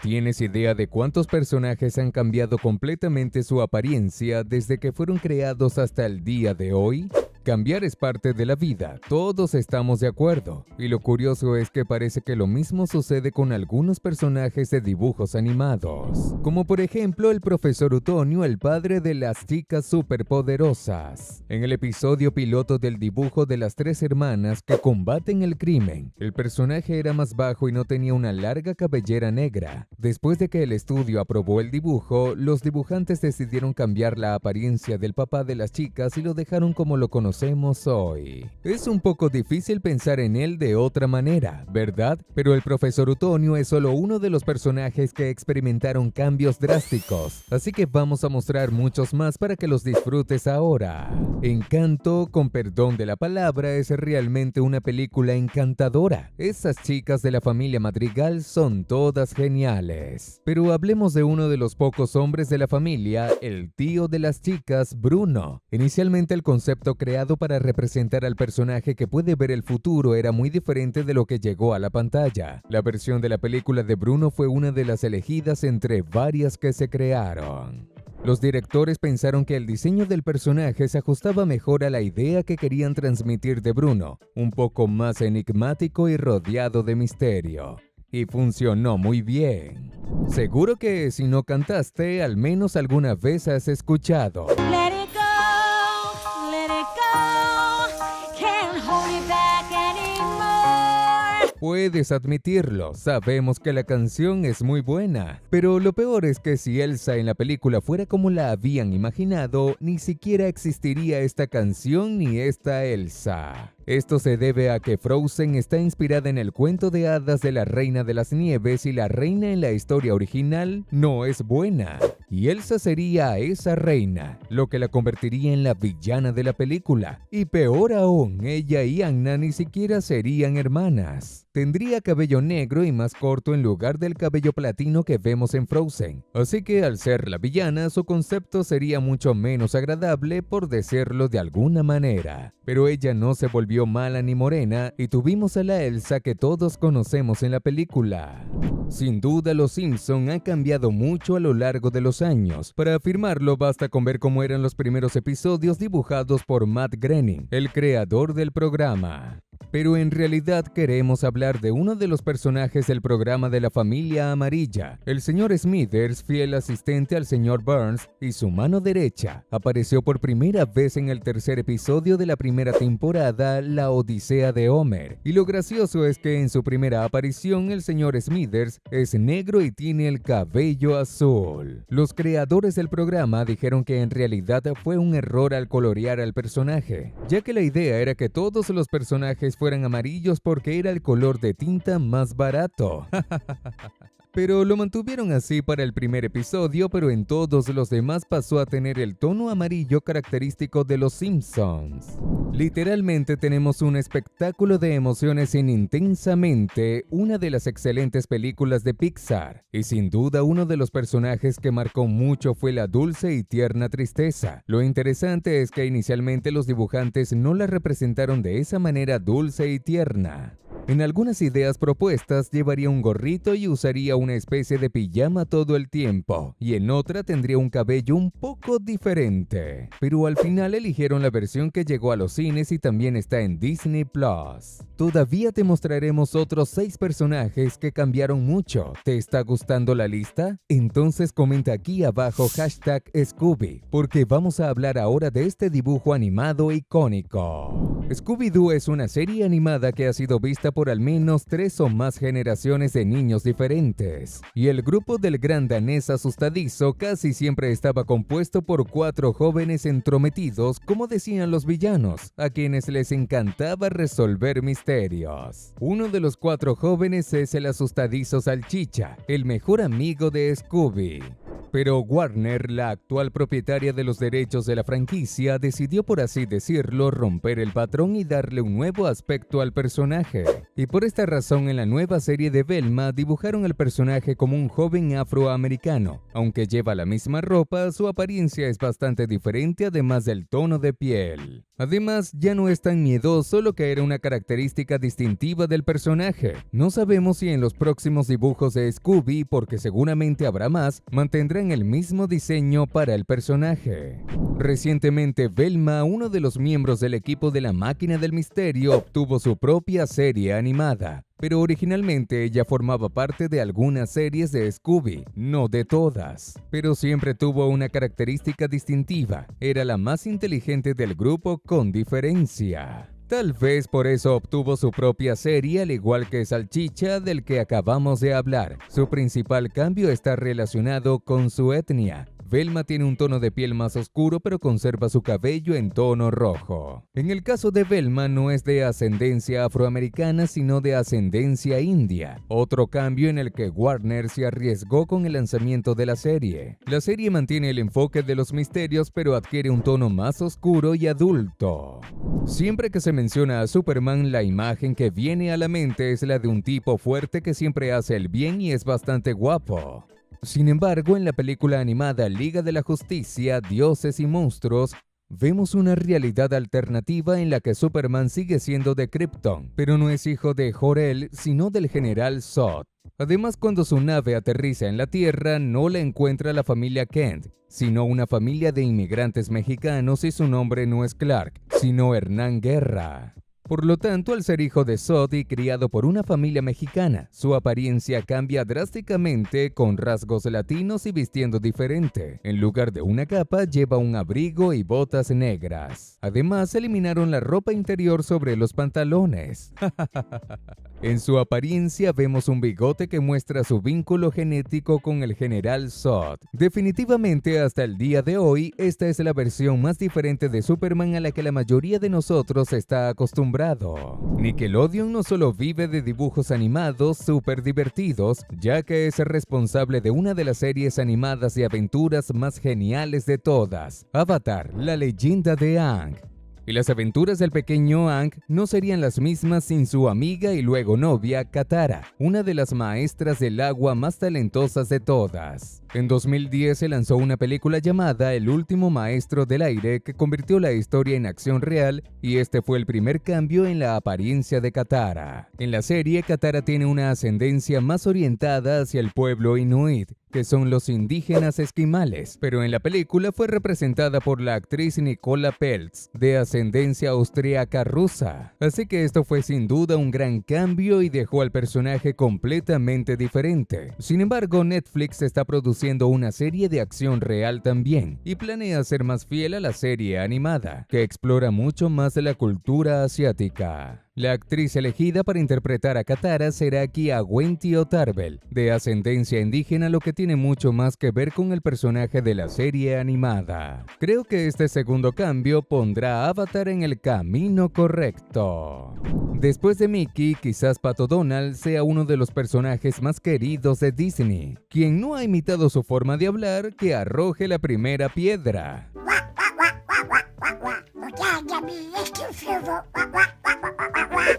¿Tienes idea de cuántos personajes han cambiado completamente su apariencia desde que fueron creados hasta el día de hoy? Cambiar es parte de la vida, todos estamos de acuerdo, y lo curioso es que parece que lo mismo sucede con algunos personajes de dibujos animados, como por ejemplo el profesor Utonio, el padre de las chicas superpoderosas. En el episodio piloto del dibujo de las tres hermanas que combaten el crimen, el personaje era más bajo y no tenía una larga cabellera negra. Después de que el estudio aprobó el dibujo, los dibujantes decidieron cambiar la apariencia del papá de las chicas y lo dejaron como lo conocemos hoy. Es un poco difícil pensar en él de otra manera, ¿verdad? Pero el profesor Utonio es solo uno de los personajes que experimentaron cambios drásticos, así que vamos a mostrar muchos más para que los disfrutes ahora. Encanto, con perdón de la palabra, es realmente una película encantadora. Esas chicas de la familia Madrigal son todas geniales. Pero hablemos de uno de los pocos hombres de la familia, el tío de las chicas, Bruno. Inicialmente el concepto creado para representar al personaje que puede ver el futuro era muy diferente de lo que llegó a la pantalla. La versión de la película de Bruno fue una de las elegidas entre varias que se crearon. Los directores pensaron que el diseño del personaje se ajustaba mejor a la idea que querían transmitir de Bruno, un poco más enigmático y rodeado de misterio. Y funcionó muy bien. Seguro que si no cantaste, al menos alguna vez has escuchado. Puedes admitirlo, sabemos que la canción es muy buena, pero lo peor es que si Elsa en la película fuera como la habían imaginado, ni siquiera existiría esta canción ni esta Elsa. Esto se debe a que Frozen está inspirada en el cuento de hadas de la Reina de las Nieves y la reina en la historia original no es buena. Y Elsa sería esa reina, lo que la convertiría en la villana de la película. Y peor aún, ella y Anna ni siquiera serían hermanas. Tendría cabello negro y más corto en lugar del cabello platino que vemos en Frozen. Así que al ser la villana, su concepto sería mucho menos agradable, por decirlo de alguna manera. Pero ella no se volvió mala ni morena y tuvimos a la Elsa que todos conocemos en la película. Sin duda, Los Simpson han cambiado mucho a lo largo de los años. Para afirmarlo, basta con ver cómo eran los primeros episodios dibujados por Matt Groening, el creador del programa. Pero en realidad queremos hablar de uno de los personajes del programa de la familia amarilla. El señor Smithers, fiel asistente al señor Burns y su mano derecha, apareció por primera vez en el tercer episodio de la primera temporada, La Odisea de Homer. Y lo gracioso es que en su primera aparición el señor Smithers es negro y tiene el cabello azul. Los creadores del programa dijeron que en realidad fue un error al colorear al personaje, ya que la idea era que todos los personajes fueran amarillos porque era el color de tinta más barato. Pero lo mantuvieron así para el primer episodio, pero en todos los demás pasó a tener el tono amarillo característico de Los Simpsons. Literalmente tenemos un espectáculo de emociones en Intensamente, una de las excelentes películas de Pixar. Y sin duda uno de los personajes que marcó mucho fue la dulce y tierna tristeza. Lo interesante es que inicialmente los dibujantes no la representaron de esa manera dulce y tierna. En algunas ideas propuestas llevaría un gorrito y usaría una especie de pijama todo el tiempo, y en otra tendría un cabello un poco diferente. Pero al final eligieron la versión que llegó a los cines y también está en Disney Plus. Todavía te mostraremos otros 6 personajes que cambiaron mucho. ¿Te está gustando la lista? Entonces comenta aquí abajo #Scooby, porque vamos a hablar ahora de este dibujo animado icónico. Scooby-Doo es una serie animada que ha sido vista por al menos 3 o más generaciones de niños diferentes. Y el grupo del gran danés asustadizo casi siempre estaba compuesto por 4 jóvenes entrometidos, como decían los villanos, a quienes les encantaba resolver misterios. Uno de los 4 jóvenes es el asustadizo Salchicha, el mejor amigo de Scooby. Pero Warner, la actual propietaria de los derechos de la franquicia, decidió, por así decirlo, romper el patrón y darle un nuevo aspecto al personaje. Y por esta razón, en la nueva serie de Velma, dibujaron al personaje como un joven afroamericano. Aunque lleva la misma ropa, su apariencia es bastante diferente, además del tono de piel. Además, ya no es tan miedoso, lo que era una característica distintiva del personaje. No sabemos si en los próximos dibujos de Scooby, porque seguramente habrá más, mantendrán el mismo diseño para el personaje. Recientemente, Velma, uno de los miembros del equipo de la Máquina del Misterio, obtuvo su propia serie animada. Pero originalmente ella formaba parte de algunas series de Scooby, no de todas. Pero siempre tuvo una característica distintiva: era la más inteligente del grupo con diferencia. Tal vez por eso obtuvo su propia serie, al igual que Salchicha, del que acabamos de hablar. Su principal cambio está relacionado con su etnia. Velma tiene un tono de piel más oscuro, pero conserva su cabello en tono rojo. En el caso de Velma, no es de ascendencia afroamericana, sino de ascendencia india. Otro cambio en el que Warner se arriesgó con el lanzamiento de la serie. La serie mantiene el enfoque de los misterios, pero adquiere un tono más oscuro y adulto. Siempre que se menciona a Superman, la imagen que viene a la mente es la de un tipo fuerte que siempre hace el bien y es bastante guapo. Sin embargo, en la película animada Liga de la Justicia, Dioses y Monstruos, vemos una realidad alternativa en la que Superman sigue siendo de Krypton, pero no es hijo de Jor-El, sino del general Zod. Además, cuando su nave aterriza en la Tierra, no la encuentra la familia Kent, sino una familia de inmigrantes mexicanos, y su nombre no es Clark, sino Hernán Guerra. Por lo tanto, al ser hijo de Zod y criado por una familia mexicana, su apariencia cambia drásticamente, con rasgos latinos y vistiendo diferente. En lugar de una capa, lleva un abrigo y botas negras. Además, eliminaron la ropa interior sobre los pantalones. En su apariencia vemos un bigote que muestra su vínculo genético con el general Zod. Definitivamente, hasta el día de hoy, esta es la versión más diferente de Superman a la que la mayoría de nosotros está acostumbrado. Nickelodeon no solo vive de dibujos animados súper divertidos, ya que es responsable de una de las series animadas de aventuras más geniales de todas, Avatar, la leyenda de Aang. Y las aventuras del pequeño Aang no serían las mismas sin su amiga y luego novia, Katara, una de las maestras del agua más talentosas de todas. En 2010 se lanzó una película llamada El último maestro del aire, que convirtió la historia en acción real, y este fue el primer cambio en la apariencia de Katara. En la serie, Katara tiene una ascendencia más orientada hacia el pueblo inuit, que son los indígenas esquimales, pero en la película fue representada por la actriz Nicola Peltz, de ascendencia austríaca rusa. Así que esto fue sin duda un gran cambio y dejó al personaje completamente diferente. Sin embargo, Netflix está produciendo una serie de acción real también, y planea ser más fiel a la serie animada, que explora mucho más de la cultura asiática. La actriz elegida para interpretar a Katara será Kiawenti Otarbel, de ascendencia indígena, lo que tiene mucho más que ver con el personaje de la serie animada. Creo que este segundo cambio pondrá a Avatar en el camino correcto. Después de Mickey, quizás Pato Donald sea uno de los personajes más queridos de Disney. Quien no ha imitado su forma de hablar, que arroje la primera piedra.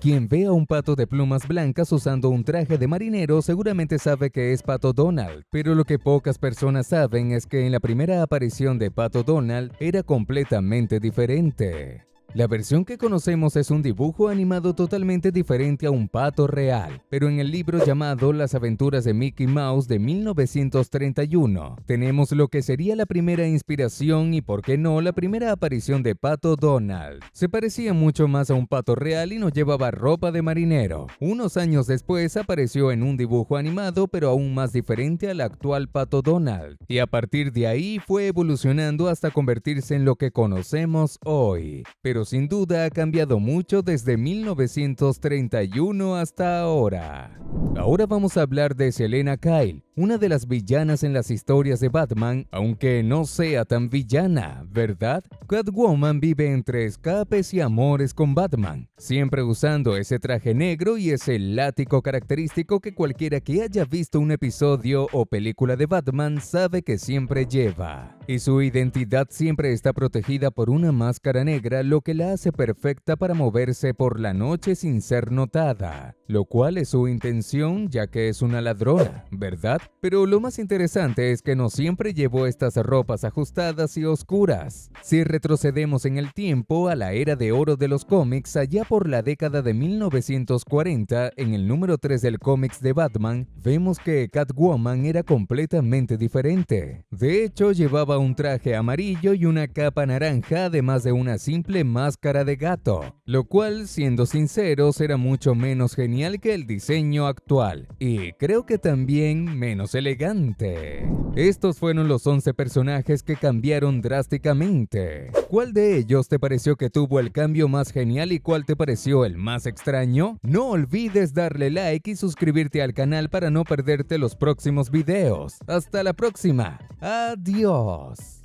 Quien ve a un pato de plumas blancas usando un traje de marinero seguramente sabe que es Pato Donald, pero lo que pocas personas saben es que en la primera aparición de Pato Donald era completamente diferente. La versión que conocemos es un dibujo animado totalmente diferente a un pato real, pero en el libro llamado Las aventuras de Mickey Mouse de 1931, tenemos lo que sería la primera inspiración y, por qué no, la primera aparición de Pato Donald. Se parecía mucho más a un pato real y no llevaba ropa de marinero. Unos años después apareció en un dibujo animado, pero aún más diferente al actual Pato Donald, y a partir de ahí fue evolucionando hasta convertirse en lo que conocemos hoy. Pero pero sin duda ha cambiado mucho desde 1931 hasta ahora. Ahora vamos a hablar de Selena Kyle, una de las villanas en las historias de Batman, aunque no sea tan villana, ¿verdad? Catwoman vive entre escapes y amores con Batman, siempre usando ese traje negro y ese látigo característico que cualquiera que haya visto un episodio o película de Batman sabe que siempre lleva. Y su identidad siempre está protegida por una máscara negra, lo que la hace perfecta para moverse por la noche sin ser notada, lo cual es su intención ya que es una ladrona, ¿verdad? Pero lo más interesante es que no siempre llevó estas ropas ajustadas y oscuras. Si retrocedemos en el tiempo a la era de oro de los cómics, allá por la década de 1940, en el número 3 del cómics de Batman, vemos que Catwoman era completamente diferente. De hecho, llevaba un traje amarillo y una capa naranja, además de una simple máscara de gato, lo cual, siendo sinceros, era mucho menos genial que el diseño actual, y creo que también menos elegante. Estos fueron los 11 personajes que cambiaron drásticamente. ¿Cuál de ellos te pareció que tuvo el cambio más genial y cuál te pareció el más extraño? No olvides darle like y suscribirte al canal para no perderte los próximos videos. Hasta la próxima. Adiós.